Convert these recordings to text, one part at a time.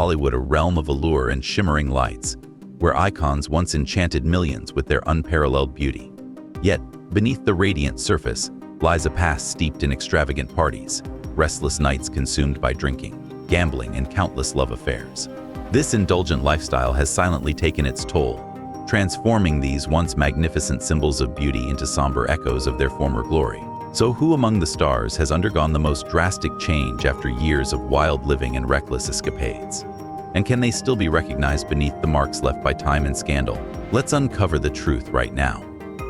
Hollywood a realm of allure and shimmering lights, where icons once enchanted millions with their unparalleled beauty. Yet, beneath the radiant surface lies a past steeped in extravagant parties, restless nights consumed by drinking, gambling, and countless love affairs. This indulgent lifestyle has silently taken its toll, transforming these once magnificent symbols of beauty into somber echoes of their former glory. So who among the stars has undergone the most drastic change after years of wild living and reckless escapades? And can they still be recognized beneath the marks left by time and scandal? Let's uncover the truth right now.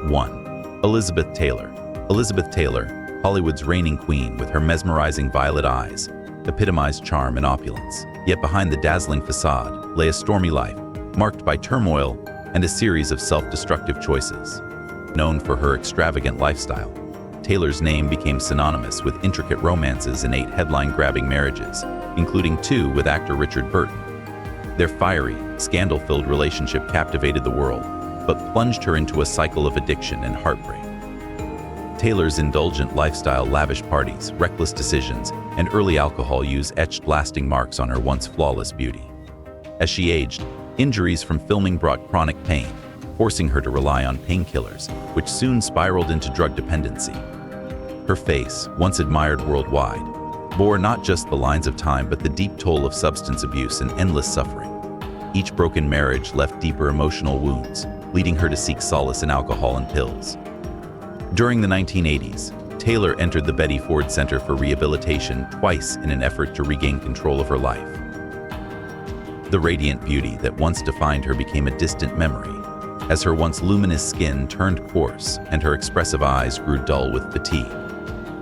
1. Elizabeth Taylor. Elizabeth Taylor, Hollywood's reigning queen with her mesmerizing violet eyes, epitomized charm and opulence. Yet behind the dazzling facade lay a stormy life, marked by turmoil and a series of self-destructive choices. Known for her extravagant lifestyle, Taylor's name became synonymous with intricate romances and 8 headline-grabbing marriages, including 2 with actor Richard Burton. Their fiery, scandal-filled relationship captivated the world, but plunged her into a cycle of addiction and heartbreak. Taylor's indulgent lifestyle, lavish parties, reckless decisions, and early alcohol use etched lasting marks on her once flawless beauty. As she aged, injuries from filming brought chronic pain, forcing her to rely on painkillers, which soon spiraled into drug dependency. Her face, once admired worldwide, bore not just the lines of time but the deep toll of substance abuse and endless suffering. Each broken marriage left deeper emotional wounds, leading her to seek solace in alcohol and pills. During the 1980s, Taylor entered the Betty Ford Center for Rehabilitation twice in an effort to regain control of her life. The radiant beauty that once defined her became a distant memory, as her once luminous skin turned coarse and her expressive eyes grew dull with fatigue.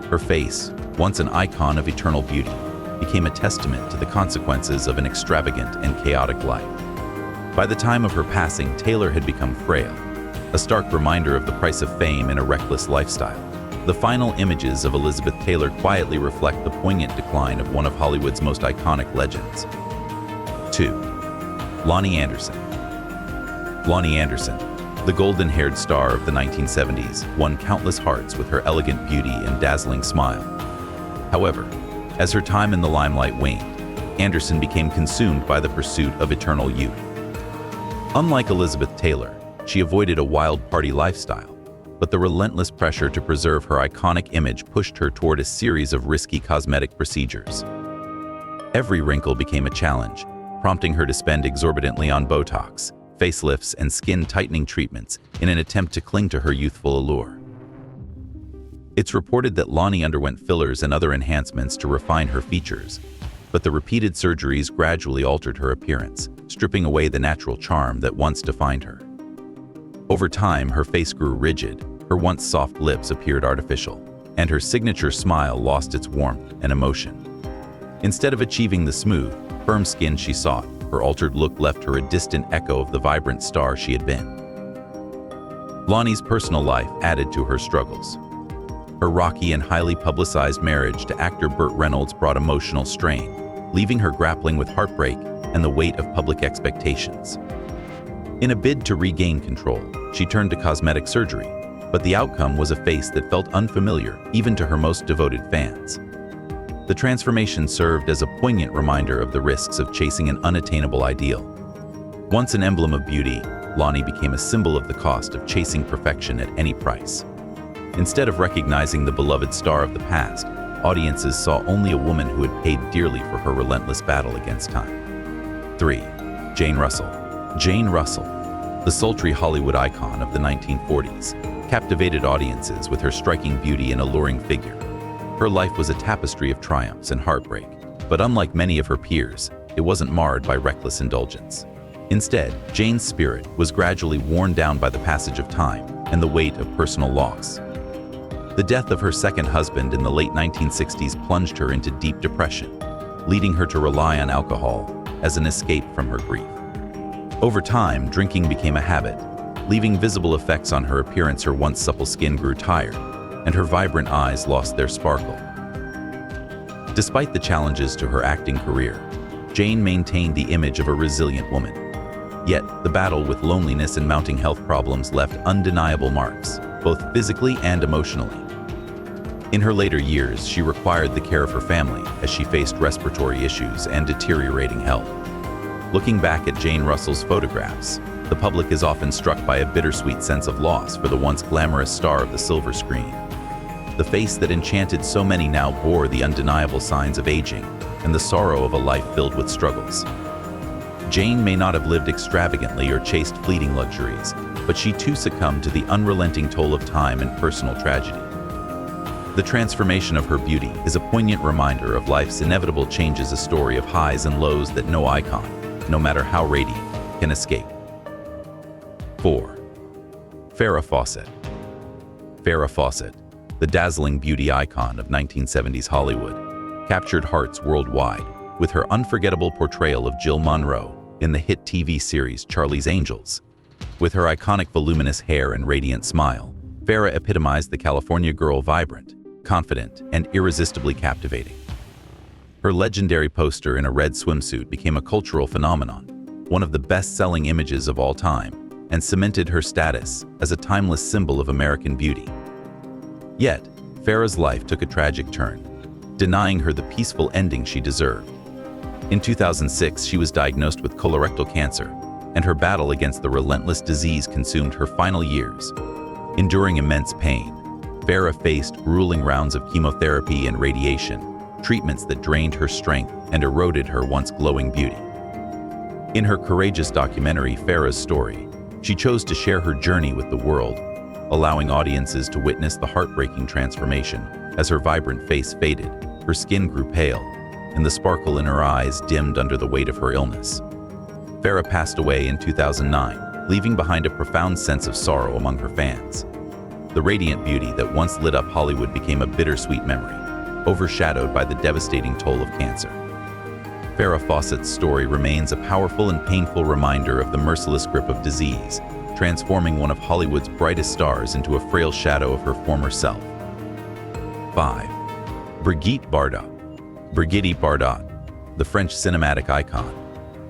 Her face, once an icon of eternal beauty, became a testament to the consequences of an extravagant and chaotic life. By the time of her passing, Taylor had become frail, a stark reminder of the price of fame and a reckless lifestyle. The final images of Elizabeth Taylor quietly reflect the poignant decline of one of Hollywood's most iconic legends. 2. Lonnie Anderson. Lonnie Anderson, the golden-haired star of the 1970s, won countless hearts with her elegant beauty and dazzling smile. However, as her time in the limelight waned, Anderson became consumed by the pursuit of eternal youth. Unlike Elizabeth Taylor, she avoided a wild party lifestyle, but the relentless pressure to preserve her iconic image pushed her toward a series of risky cosmetic procedures. Every wrinkle became a challenge, prompting her to spend exorbitantly on Botox, facelifts, and skin-tightening treatments in an attempt to cling to her youthful allure. It's reported that Lonnie underwent fillers and other enhancements to refine her features, but the repeated surgeries gradually altered her appearance, stripping away the natural charm that once defined her. Over time, her face grew rigid, her once soft lips appeared artificial, and her signature smile lost its warmth and emotion. Instead of achieving the smooth, firm skin she sought, her altered look left her a distant echo of the vibrant star she had been. Lonnie's personal life added to her struggles. Her rocky and highly publicized marriage to actor Burt Reynolds brought emotional strain, leaving her grappling with heartbreak and the weight of public expectations. In a bid to regain control, she turned to cosmetic surgery, but the outcome was a face that felt unfamiliar even to her most devoted fans. The transformation served as a poignant reminder of the risks of chasing an unattainable ideal. Once an emblem of beauty, Lonnie became a symbol of the cost of chasing perfection at any price. Instead of recognizing the beloved star of the past, audiences saw only a woman who had paid dearly for her relentless battle against time. 3. Jane Russell. Jane Russell, the sultry Hollywood icon of the 1940s, captivated audiences with her striking beauty and alluring figure. Her life was a tapestry of triumphs and heartbreak, but unlike many of her peers, it wasn't marred by reckless indulgence. Instead, Jane's spirit was gradually worn down by the passage of time and the weight of personal loss. The death of her second husband in the late 1960s plunged her into deep depression, leading her to rely on alcohol as an escape from her grief. Over time, drinking became a habit, leaving visible effects on her appearance. Her once supple skin grew tired, and her vibrant eyes lost their sparkle. Despite the challenges to her acting career, Jane maintained the image of a resilient woman. Yet, the battle with loneliness and mounting health problems left undeniable marks, both physically and emotionally. In her later years, she required the care of her family as she faced respiratory issues and deteriorating health. Looking back at Jane Russell's photographs, the public is often struck by a bittersweet sense of loss for the once glamorous star of the silver screen. The face that enchanted so many now bore the undeniable signs of aging and the sorrow of a life filled with struggles. Jane may not have lived extravagantly or chased fleeting luxuries, but she too succumbed to the unrelenting toll of time and personal tragedy. The transformation of her beauty is a poignant reminder of life's inevitable changes, a story of highs and lows that no icon, no matter how radiant, can escape. 4. Farrah Fawcett. Farrah Fawcett, the dazzling beauty icon of 1970s Hollywood, captured hearts worldwide with her unforgettable portrayal of Jill Monroe in the hit TV series Charlie's Angels. With her iconic voluminous hair and radiant smile, Farrah epitomized the California girl, vibrant, confident, and irresistibly captivating. Her legendary poster in a red swimsuit became a cultural phenomenon, one of the best-selling images of all time, and cemented her status as a timeless symbol of American beauty. Yet, Farrah's life took a tragic turn, denying her the peaceful ending she deserved. In 2006, she was diagnosed with colorectal cancer, and her battle against the relentless disease consumed her final years. Enduring immense pain, Farrah faced grueling rounds of chemotherapy and radiation, treatments that drained her strength and eroded her once glowing beauty. In her courageous documentary, Farrah's Story, she chose to share her journey with the world, allowing audiences to witness the heartbreaking transformation as her vibrant face faded, her skin grew pale, and the sparkle in her eyes dimmed under the weight of her illness. Farrah passed away in 2009, leaving behind a profound sense of sorrow among her fans. The radiant beauty that once lit up Hollywood became a bittersweet memory, overshadowed by the devastating toll of cancer. Farrah Fawcett's story remains a powerful and painful reminder of the merciless grip of disease, transforming one of Hollywood's brightest stars into a frail shadow of her former self. 5. Brigitte Bardot. Brigitte Bardot, the French cinematic icon,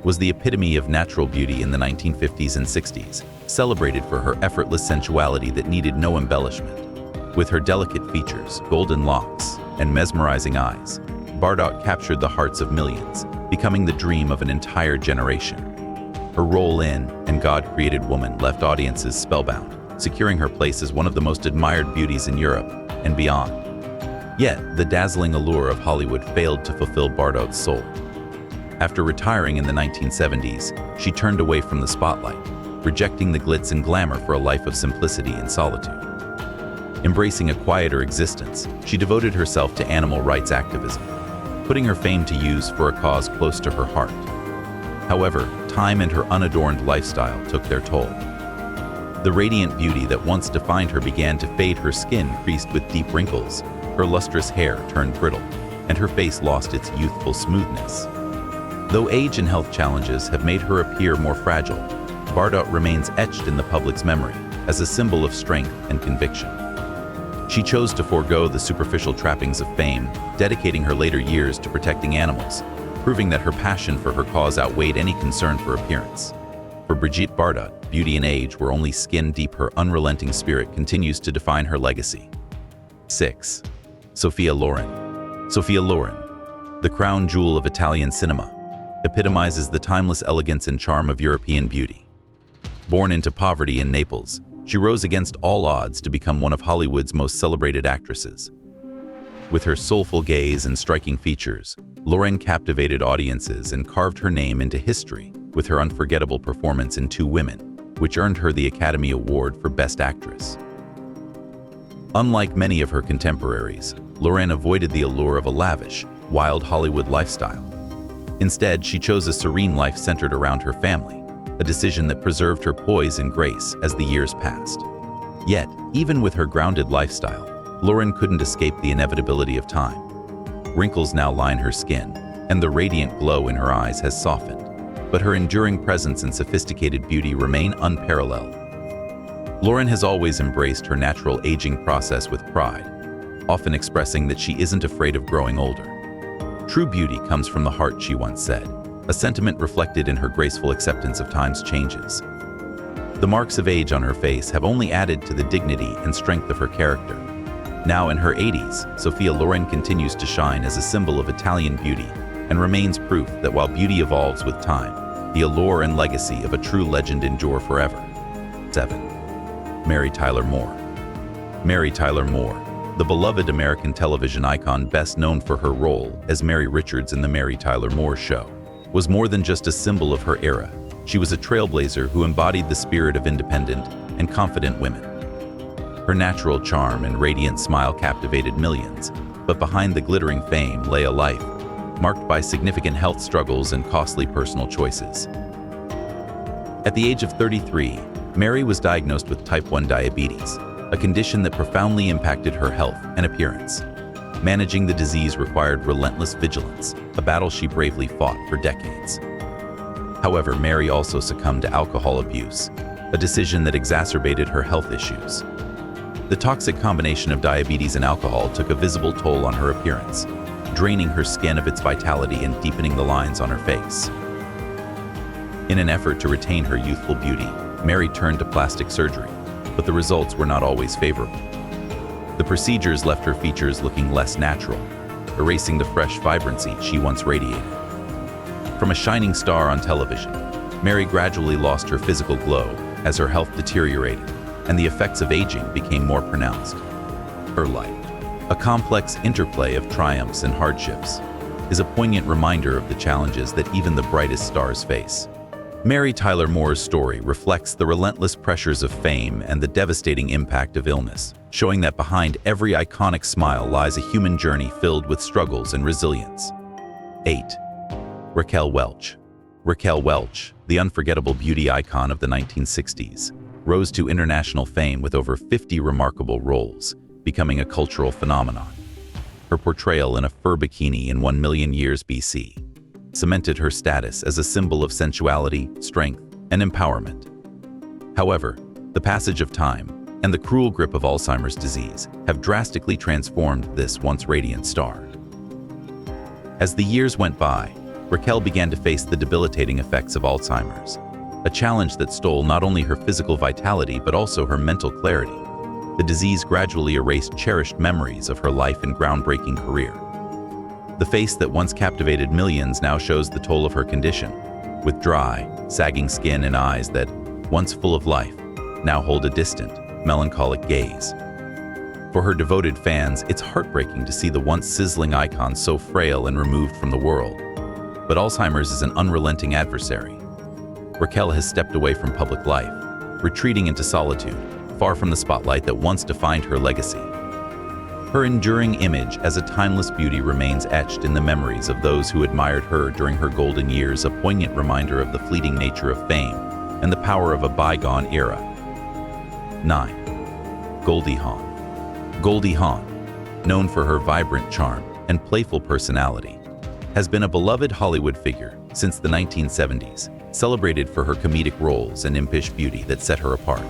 was the epitome of natural beauty in the 1950s and 60s, celebrated for her effortless sensuality that needed no embellishment. With her delicate features, golden locks, and mesmerizing eyes, Bardot captured the hearts of millions, becoming the dream of an entire generation. Her role in And God Created Woman left audiences spellbound, securing her place as one of the most admired beauties in Europe and beyond. Yet, the dazzling allure of Hollywood failed to fulfill Bardot's soul. After retiring in the 1970s, she turned away from the spotlight, rejecting the glitz and glamour for a life of simplicity and solitude. Embracing a quieter existence, she devoted herself to animal rights activism, putting her fame to use for a cause close to her heart. However, time and her unadorned lifestyle took their toll. The radiant beauty that once defined her began to fade, her skin creased with deep wrinkles, her lustrous hair turned brittle, and her face lost its youthful smoothness. Though age and health challenges have made her appear more fragile, Bardot remains etched in the public's memory as a symbol of strength and conviction. She chose to forego the superficial trappings of fame, dedicating her later years to protecting animals, proving that her passion for her cause outweighed any concern for appearance. For Brigitte Bardot, beauty and age were only skin deep. Her unrelenting spirit continues to define her legacy. 6. Sophia Loren. Sophia Loren, the crown jewel of Italian cinema, epitomizes the timeless elegance and charm of European beauty. Born into poverty in Naples, she rose against all odds to become one of Hollywood's most celebrated actresses. With her soulful gaze and striking features, Loren captivated audiences and carved her name into history with her unforgettable performance in Two Women, which earned her the Academy Award for Best Actress. Unlike many of her contemporaries, Loren avoided the allure of a lavish, wild Hollywood lifestyle. Instead, she chose a serene life centered around her family, a decision that preserved her poise and grace as the years passed. Yet, even with her grounded lifestyle, Loren couldn't escape the inevitability of time. Wrinkles now line her skin, and the radiant glow in her eyes has softened, but her enduring presence and sophisticated beauty remain unparalleled. Loren has always embraced her natural aging process with pride, often expressing that she isn't afraid of growing older. True beauty comes from the heart, she once said, a sentiment reflected in her graceful acceptance of time's changes. The marks of age on her face have only added to the dignity and strength of her character. Now in her 80s, Sophia Loren continues to shine as a symbol of Italian beauty and remains proof that while beauty evolves with time, the allure and legacy of a true legend endure forever. 7. Mary Tyler Moore. Mary Tyler Moore, the beloved American television icon best known for her role as Mary Richards in The Mary Tyler Moore Show, was more than just a symbol of her era. She was a trailblazer who embodied the spirit of independent and confident women. Her natural charm and radiant smile captivated millions, but behind the glittering fame lay a life marked by significant health struggles and costly personal choices. At the age of 33, Mary was diagnosed with type 1 diabetes, a condition that profoundly impacted her health and appearance. Managing the disease required relentless vigilance, a battle she bravely fought for decades. However, Mary also succumbed to alcohol abuse, a decision that exacerbated her health issues. The toxic combination of diabetes and alcohol took a visible toll on her appearance, draining her skin of its vitality and deepening the lines on her face. In an effort to retain her youthful beauty, Mary turned to plastic surgery, but the results were not always favorable. The procedures left her features looking less natural, erasing the fresh vibrancy she once radiated. From a shining star on television, Mary gradually lost her physical glow as her health deteriorated and the effects of aging became more pronounced. Her life, a complex interplay of triumphs and hardships, is a poignant reminder of the challenges that even the brightest stars face. Mary Tyler Moore's story reflects the relentless pressures of fame and the devastating impact of illness, showing that behind every iconic smile lies a human journey filled with struggles and resilience. 8. Raquel Welch. Raquel Welch, the unforgettable beauty icon of the 1960s, rose to international fame with over 50 remarkable roles, becoming a cultural phenomenon. Her portrayal in a fur bikini in 1 million years BC cemented her status as a symbol of sensuality, strength, and empowerment. However, the passage of time and the cruel grip of Alzheimer's disease have drastically transformed this once radiant star. As the years went by, Raquel began to face the debilitating effects of Alzheimer's, a challenge that stole not only her physical vitality but also her mental clarity. The disease gradually erased cherished memories of her life and groundbreaking career. The face that once captivated millions now shows the toll of her condition, with dry, sagging skin and eyes that, once full of life, now hold a distant, melancholic gaze. For her devoted fans, it's heartbreaking to see the once sizzling icon so frail and removed from the world. But Alzheimer's is an unrelenting adversary. Raquel has stepped away from public life, retreating into solitude, far from the spotlight that once defined her legacy. Her enduring image as a timeless beauty remains etched in the memories of those who admired her during her golden years, a poignant reminder of the fleeting nature of fame and the power of a bygone era. 9. Goldie Hawn. Goldie Hawn, known for her vibrant charm and playful personality, has been a beloved Hollywood figure since the 1970s, celebrated for her comedic roles and impish beauty that set her apart.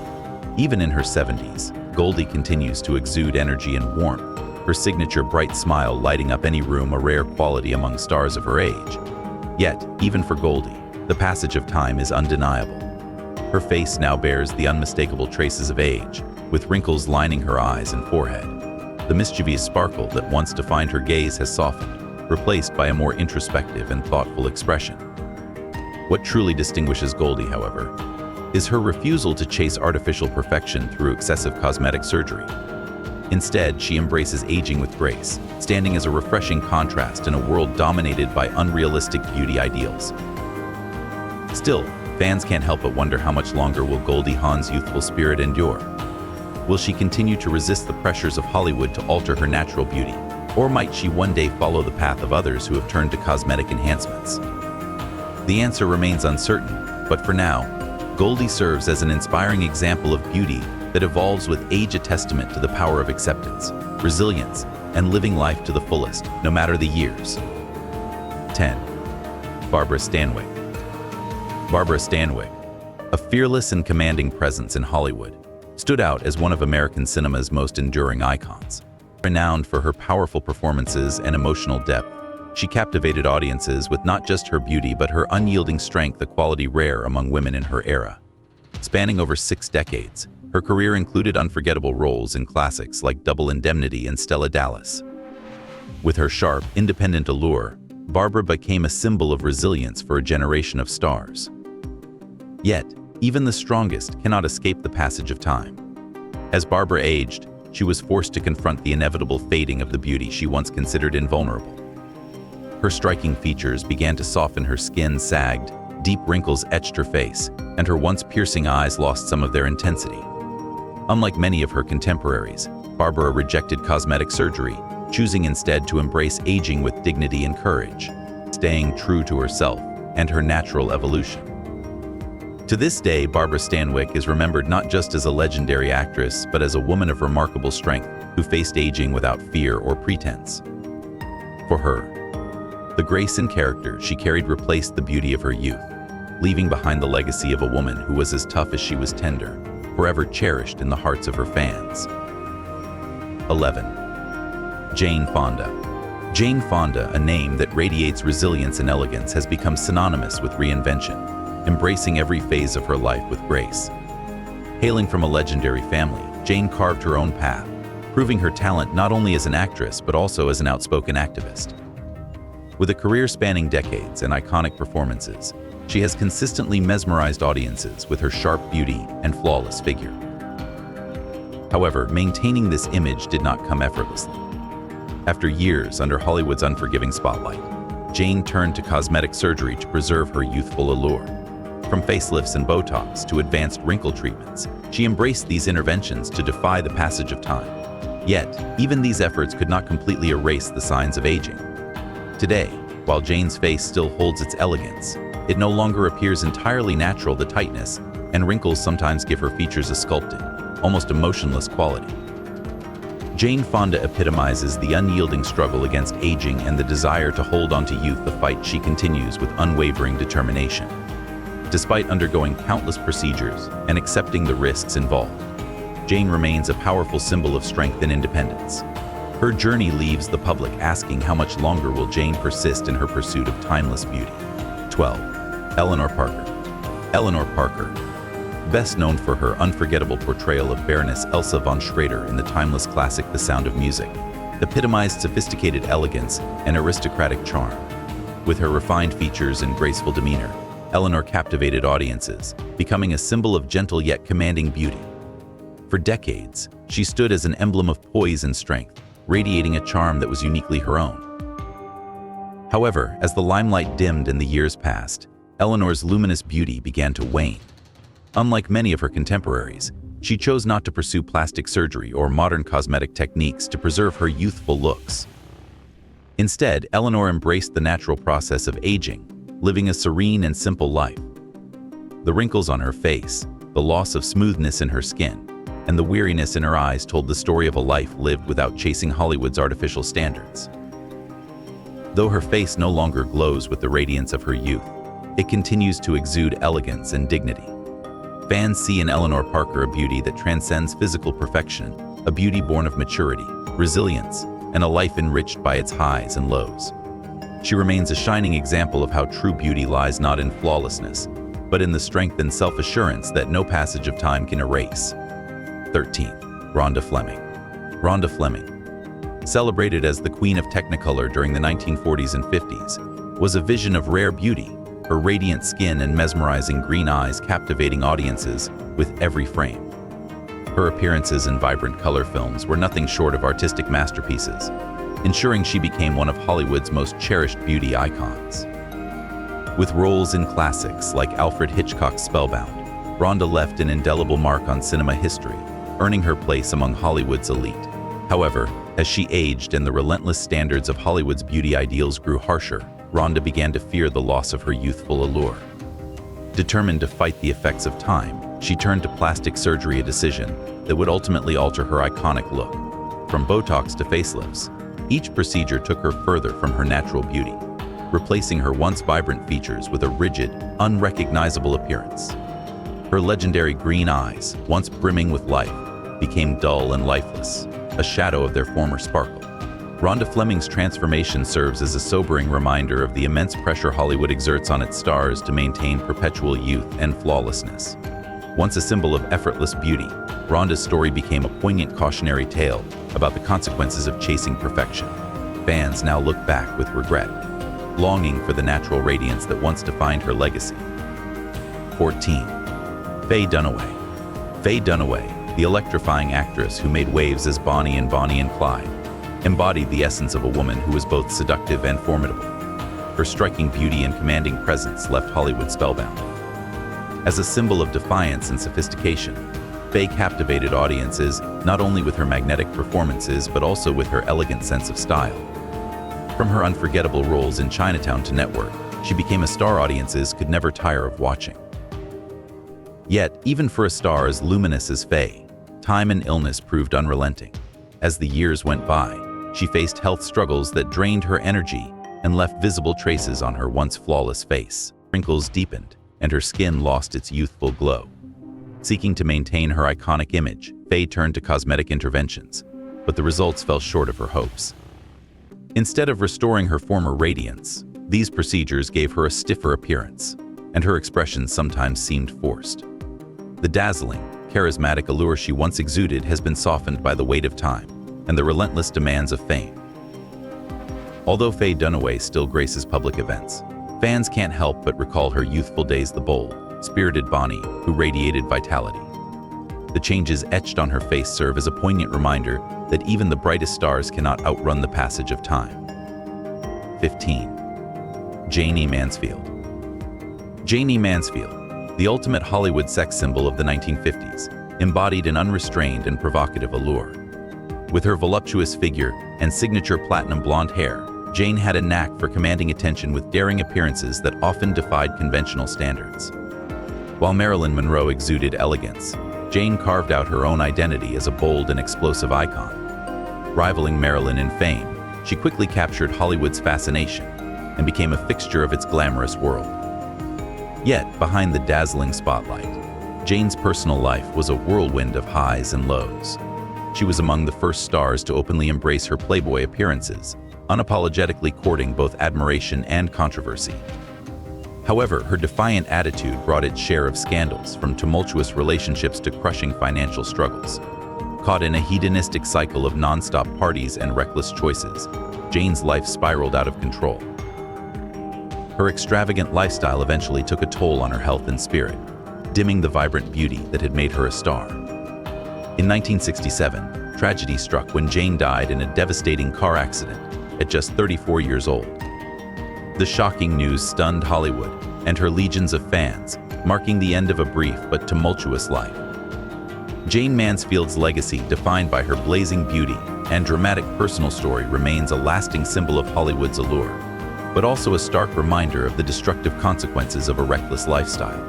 Even in her 70s, Goldie continues to exude energy and warmth, her signature bright smile lighting up any room, a rare quality among stars of her age. Yet, even for Goldie, the passage of time is undeniable. Her face now bears the unmistakable traces of age, with wrinkles lining her eyes and forehead. The mischievous sparkle that once defined her gaze has softened, replaced by a more introspective and thoughtful expression. What truly distinguishes Goldie, however, is her refusal to chase artificial perfection through excessive cosmetic surgery. Instead, she embraces aging with grace, standing as a refreshing contrast in a world dominated by unrealistic beauty ideals. Still, fans can't help but wonder, how much longer will Goldie Hawn's youthful spirit endure? Will she continue to resist the pressures of Hollywood to alter her natural beauty? Or might she one day follow the path of others who have turned to cosmetic enhancements? The answer remains uncertain, but for now, Goldie serves as an inspiring example of beauty that evolves with age, a testament to the power of acceptance, resilience, and living life to the fullest, no matter the years. 10. Barbara Stanwyck. Barbara Stanwyck, a fearless and commanding presence in Hollywood, stood out as one of American cinema's most enduring icons. Renowned for her powerful performances and emotional depth, she captivated audiences with not just her beauty but her unyielding strength, a quality rare among women in her era. Spanning over 6 decades, her career included unforgettable roles in classics like Double Indemnity and Stella Dallas. With her sharp, independent allure, Barbara became a symbol of resilience for a generation of stars. Yet, even the strongest cannot escape the passage of time. As Barbara aged, she was forced to confront the inevitable fading of the beauty she once considered invulnerable. Her striking features began to soften, her skin sagged, deep wrinkles etched her face, and her once piercing eyes lost some of their intensity. Unlike many of her contemporaries, Barbara rejected cosmetic surgery, choosing instead to embrace aging with dignity and courage, staying true to herself and her natural evolution. To this day, Barbara Stanwyck is remembered not just as a legendary actress, but as a woman of remarkable strength who faced aging without fear or pretense. For her, the grace and character she carried replaced the beauty of her youth, leaving behind the legacy of a woman who was as tough as she was tender, forever cherished in the hearts of her fans. 11. Jane Fonda. Jane Fonda, a name that radiates resilience and elegance, has become synonymous with reinvention, embracing every phase of her life with grace. Hailing from a legendary family, Jane carved her own path, proving her talent not only as an actress but also as an outspoken activist. With a career spanning decades and iconic performances, she has consistently mesmerized audiences with her sharp beauty and flawless figure. However, maintaining this image did not come effortlessly. After years under Hollywood's unforgiving spotlight, Jane turned to cosmetic surgery to preserve her youthful allure. From facelifts and Botox to advanced wrinkle treatments, she embraced these interventions to defy the passage of time. Yet, even these efforts could not completely erase the signs of aging. Today, while Jane's face still holds its elegance, it no longer appears entirely natural. The tightness and wrinkles sometimes give her features a sculpted, almost emotionless quality. Jane Fonda epitomizes the unyielding struggle against aging and the desire to hold on to youth, a fight she continues with unwavering determination. Despite undergoing countless procedures and accepting the risks involved, Jane remains a powerful symbol of strength and independence. Her journey leaves the public asking, how much longer will Jane persist in her pursuit of timeless beauty? 12. Eleanor Parker. Eleanor Parker, best known for her unforgettable portrayal of Baroness Elsa von Schrader in the timeless classic The Sound of Music, epitomized sophisticated elegance and aristocratic charm. With her refined features and graceful demeanor, Eleanor captivated audiences, becoming a symbol of gentle yet commanding beauty. For decades, she stood as an emblem of poise and strength, radiating a charm that was uniquely her own. However, as the limelight dimmed and the years passed, Eleanor's luminous beauty began to wane. Unlike many of her contemporaries, she chose not to pursue plastic surgery or modern cosmetic techniques to preserve her youthful looks. Instead, Eleanor embraced the natural process of aging, living a serene and simple life. The wrinkles on her face, the loss of smoothness in her skin, and the weariness in her eyes told the story of a life lived without chasing Hollywood's artificial standards. Though her face no longer glows with the radiance of her youth, it continues to exude elegance and dignity. Fans see in Eleanor Parker a beauty that transcends physical perfection, a beauty born of maturity, resilience, and a life enriched by its highs and lows. She remains a shining example of how true beauty lies not in flawlessness, but in the strength and self-assurance that no passage of time can erase. 13. Rhonda Fleming. Rhonda Fleming, celebrated as the Queen of Technicolor during the 1940s and 50s, was a vision of rare beauty, her radiant skin and mesmerizing green eyes captivating audiences with every frame. Her appearances in vibrant color films were nothing short of artistic masterpieces, ensuring she became one of Hollywood's most cherished beauty icons. With roles in classics like Alfred Hitchcock's Spellbound, Rhonda left an indelible mark on cinema history, earning her place among Hollywood's elite. However, as she aged and the relentless standards of Hollywood's beauty ideals grew harsher, Rhonda began to fear the loss of her youthful allure. Determined to fight the effects of time, she turned to plastic surgery, a decision that would ultimately alter her iconic look. From Botox to facelifts, each procedure took her further from her natural beauty, replacing her once vibrant features with a rigid, unrecognizable appearance. Her legendary green eyes, once brimming with life, became dull and lifeless, a shadow of their former sparkle. Rhonda Fleming's transformation serves as a sobering reminder of the immense pressure Hollywood exerts on its stars to maintain perpetual youth and flawlessness. Once a symbol of effortless beauty, Rhonda's story became a poignant cautionary tale about the consequences of chasing perfection. Fans now look back with regret, longing for the natural radiance that once defined her legacy. 14. Faye Dunaway. Faye Dunaway, the electrifying actress who made waves as Bonnie in Bonnie and Clyde, embodied the essence of a woman who was both seductive and formidable. Her striking beauty and commanding presence left Hollywood spellbound. As a symbol of defiance and sophistication, Faye captivated audiences not only with her magnetic performances but also with her elegant sense of style. From her unforgettable roles in Chinatown to Network, she became a star audiences could never tire of watching. Yet, even for a star as luminous as Faye, time and illness proved unrelenting. As the years went by, she faced health struggles that drained her energy and left visible traces on her once flawless face. Wrinkles deepened, and her skin lost its youthful glow. Seeking to maintain her iconic image, Faye turned to cosmetic interventions, but the results fell short of her hopes. Instead of restoring her former radiance, these procedures gave her a stiffer appearance, and her expressions sometimes seemed forced. The dazzling, charismatic allure she once exuded has been softened by the weight of time and the relentless demands of fame. Although Faye Dunaway still graces public events, fans can't help but recall her youthful days, the bold, spirited Bonnie who radiated vitality. The changes etched on her face serve as a poignant reminder that even the brightest stars cannot outrun the passage of time. 15. Jane E. Mansfield. Jane E. Mansfield, the ultimate Hollywood sex symbol of the 1950s, embodied an unrestrained and provocative allure. With her voluptuous figure and signature platinum blonde hair, Jane had a knack for commanding attention with daring appearances that often defied conventional standards. While Marilyn Monroe exuded elegance, Jane carved out her own identity as a bold and explosive icon. Rivaling Marilyn in fame, she quickly captured Hollywood's fascination and became a fixture of its glamorous world. Yet, behind the dazzling spotlight, Jane's personal life was a whirlwind of highs and lows. She was among the first stars to openly embrace her Playboy appearances, unapologetically courting both admiration and controversy. However, her defiant attitude brought its share of scandals, from tumultuous relationships to crushing financial struggles. Caught in a hedonistic cycle of non-stop parties and reckless choices, Jane's life spiraled out of control. Her extravagant lifestyle eventually took a toll on her health and spirit, dimming the vibrant beauty that had made her a star. In 1967, tragedy struck when Jane died in a devastating car accident at just 34 years old. The shocking news stunned Hollywood and her legions of fans, marking the end of a brief but tumultuous life. Jane Mansfield's legacy, defined by her blazing beauty and dramatic personal story, remains a lasting symbol of Hollywood's allure, but also a stark reminder of the destructive consequences of a reckless lifestyle.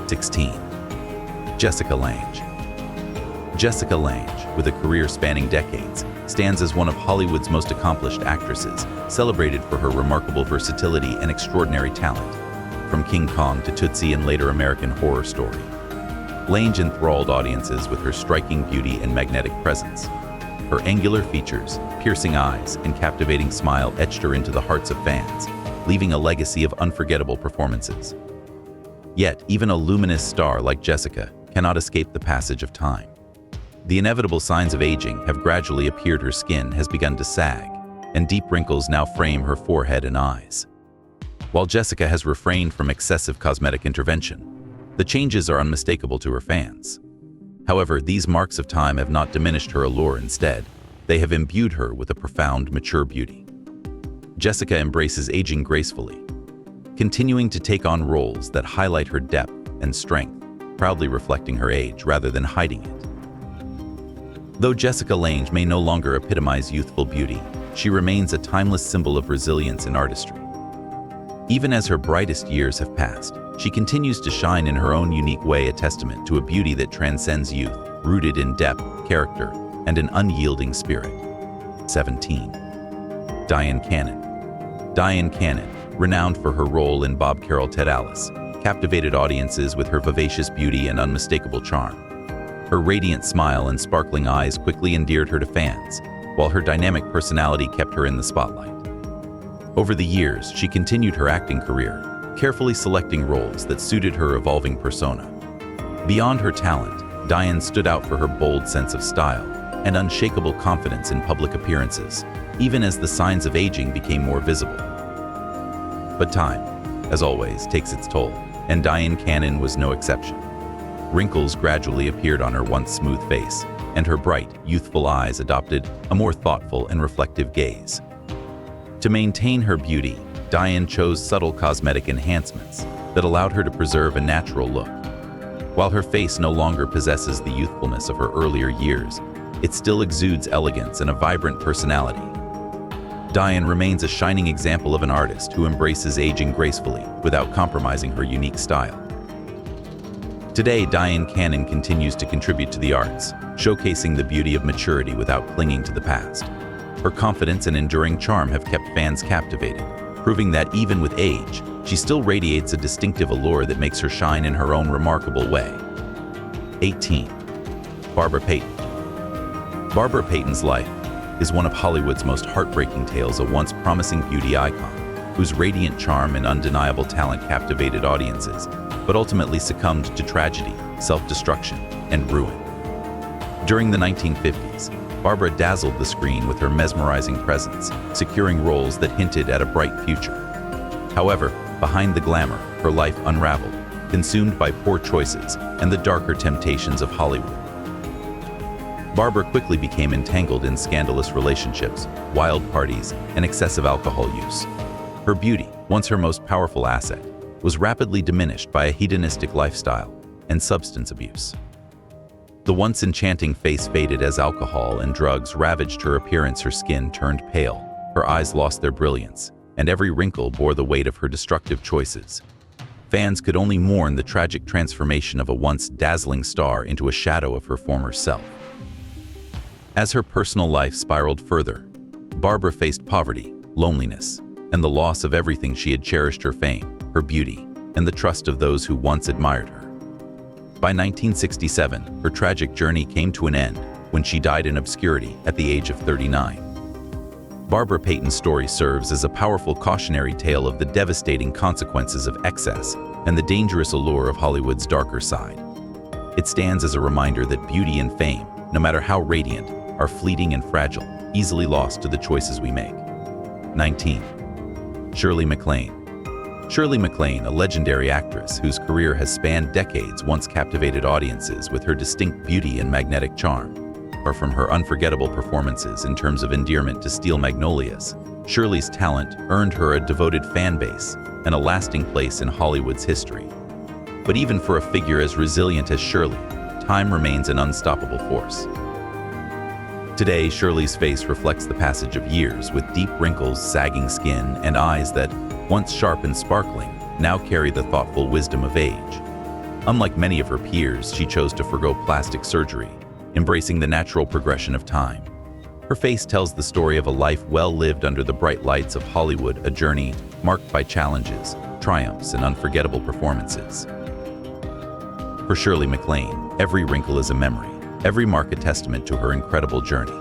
16. Jessica Lange. Jessica Lange, with a career spanning decades, stands as one of Hollywood's most accomplished actresses, celebrated for her remarkable versatility and extraordinary talent. From King Kong to Tootsie and later American Horror Story, Lange enthralled audiences with her striking beauty and magnetic presence. Her angular features, piercing eyes, and captivating smile etched her into the hearts of fans, leaving a legacy of unforgettable performances. Yet, even a luminous star like Jessica cannot escape the passage of time. The inevitable signs of aging have gradually appeared. Her skin has begun to sag, and deep wrinkles now frame her forehead and eyes. While Jessica has refrained from excessive cosmetic intervention, the changes are unmistakable to her fans. However, these marks of time have not diminished her allure. Instead, they have imbued her with a profound, mature beauty. Jessica embraces aging gracefully, continuing to take on roles that highlight her depth and strength, proudly reflecting her age rather than hiding it. Though Jessica Lange may no longer epitomize youthful beauty, she remains a timeless symbol of resilience and artistry. Even as her brightest years have passed, she continues to shine in her own unique way, a testament to a beauty that transcends youth, rooted in depth, character, and an unyielding spirit. 17. Dyan Cannon. Dyan Cannon, renowned for her role in Bob Carol Ted Alice, captivated audiences with her vivacious beauty and unmistakable charm. Her radiant smile and sparkling eyes quickly endeared her to fans, while her dynamic personality kept her in the spotlight. Over the years, she continued her acting career, carefully selecting roles that suited her evolving persona. Beyond her talent, Dyan stood out for her bold sense of style and unshakable confidence in public appearances, even as the signs of aging became more visible. But time, as always, takes its toll. and Dyan Cannon was no exception. Wrinkles gradually appeared on her once smooth face, and her bright, youthful eyes adopted a more thoughtful and reflective gaze. To maintain her beauty, Dyan chose subtle cosmetic enhancements that allowed her to preserve a natural look. While her face no longer possesses the youthfulness of her earlier years, it still exudes elegance and a vibrant personality. Dyan remains a shining example of an artist who embraces aging gracefully without compromising her unique style. Today, Dyan Cannon continues to contribute to the arts, showcasing the beauty of maturity without clinging to the past. Her confidence and enduring charm have kept fans captivated, proving that even with age, she still radiates a distinctive allure that makes her shine in her own remarkable way. 18. Barbara Payton. Barbara Payton's life is one of Hollywood's most heartbreaking tales, a once promising beauty icon whose radiant charm and undeniable talent captivated audiences, but ultimately succumbed to tragedy, self-destruction, and ruin. During the 1950s, Barbara dazzled the screen with her mesmerizing presence, securing roles that hinted at a bright future. However, behind the glamour, her life unraveled, consumed by poor choices and the darker temptations of Hollywood. Barbara quickly became entangled in scandalous relationships, wild parties, and excessive alcohol use. Her beauty, once her most powerful asset, was rapidly diminished by a hedonistic lifestyle and substance abuse. The once enchanting face faded as alcohol and drugs ravaged her appearance. Her skin turned pale, her eyes lost their brilliance, and every wrinkle bore the weight of her destructive choices. Fans could only mourn the tragic transformation of a once dazzling star into a shadow of her former self. As her personal life spiraled further, Barbara faced poverty, loneliness, and the loss of everything she had cherished: her fame, her beauty, and the trust of those who once admired her. By 1967, her tragic journey came to an end when she died in obscurity at the age of 39. Barbara Payton's story serves as a powerful cautionary tale of the devastating consequences of excess and the dangerous allure of Hollywood's darker side. It stands as a reminder that beauty and fame, no matter how radiant, are fleeting and fragile, easily lost to the choices we make. 19. Shirley MacLaine. Shirley MacLaine, a legendary actress whose career has spanned decades, once captivated audiences with her distinct beauty and magnetic charm. Or from her unforgettable performances in terms of endearment to Steel Magnolias, Shirley's talent earned her a devoted fan base and a lasting place in Hollywood's history. But even for a figure as resilient as Shirley, time remains an unstoppable force. Today, Shirley's face reflects the passage of years, with deep wrinkles, sagging skin, and eyes that, once sharp and sparkling, now carry the thoughtful wisdom of age. Unlike many of her peers, she chose to forgo plastic surgery, embracing the natural progression of time. Her face tells the story of a life well lived under the bright lights of Hollywood, a journey marked by challenges, triumphs, and unforgettable performances. For Shirley MacLaine, every wrinkle is a memory, every mark a testament to her incredible journey.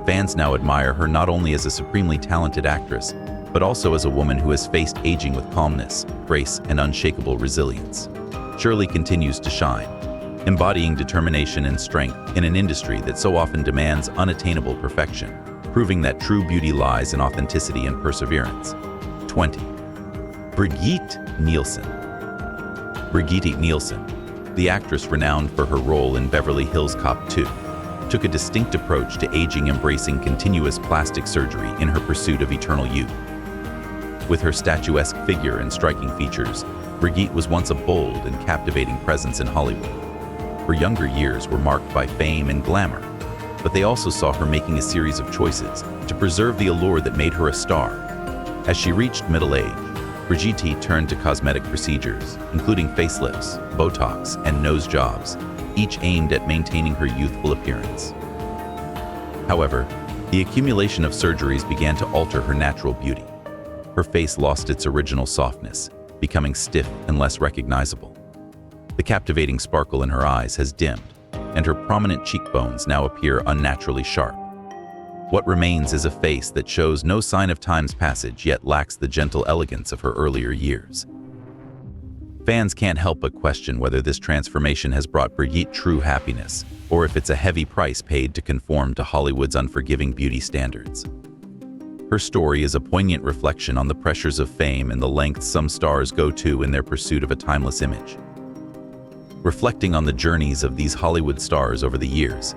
Fans now admire her not only as a supremely talented actress, but also as a woman who has faced aging with calmness, grace, and unshakable resilience. Shirley continues to shine, embodying determination and strength in an industry that so often demands unattainable perfection, proving that true beauty lies in authenticity and perseverance. 20. Brigitte Nielsen. Brigitte Nielsen, the actress renowned for her role in Beverly Hills Cop 2, took a distinct approach to aging, embracing continuous plastic surgery in her pursuit of eternal youth. With her statuesque figure and striking features, Brigitte was once a bold and captivating presence in Hollywood. Her younger years were marked by fame and glamour, but they also saw her making a series of choices to preserve the allure that made her a star. As she reached middle age, Brigitte turned to cosmetic procedures, including facelifts, Botox, and nose jobs, each aimed at maintaining her youthful appearance. However, the accumulation of surgeries began to alter her natural beauty. Her face lost its original softness, becoming stiff and less recognizable. The captivating sparkle in her eyes has dimmed, and her prominent cheekbones now appear unnaturally sharp. What remains is a face that shows no sign of time's passage, yet lacks the gentle elegance of her earlier years. Fans can't help but question whether this transformation has brought Brigitte true happiness, or if it's a heavy price paid to conform to Hollywood's unforgiving beauty standards. Her story is a poignant reflection on the pressures of fame and the lengths some stars go to in their pursuit of a timeless image. Reflecting on the journeys of these Hollywood stars over the years,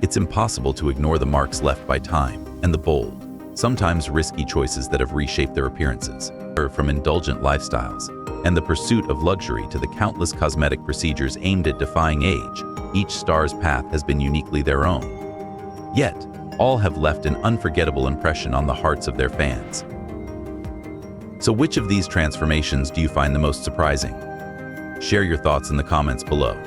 it's impossible to ignore the marks left by time and the bold, sometimes risky choices that have reshaped their appearances. From indulgent lifestyles and the pursuit of luxury to the countless cosmetic procedures aimed at defying age, each star's path has been uniquely their own. Yet, all have left an unforgettable impression on the hearts of their fans. So which of these transformations do you find the most surprising? Share your thoughts in the comments below.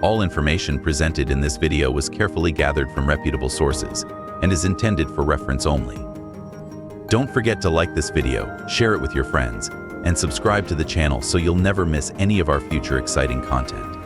All information presented in this video was carefully gathered from reputable sources and is intended for reference only. Don't forget to like this video, share it with your friends, and subscribe to the channel so you'll never miss any of our future exciting content.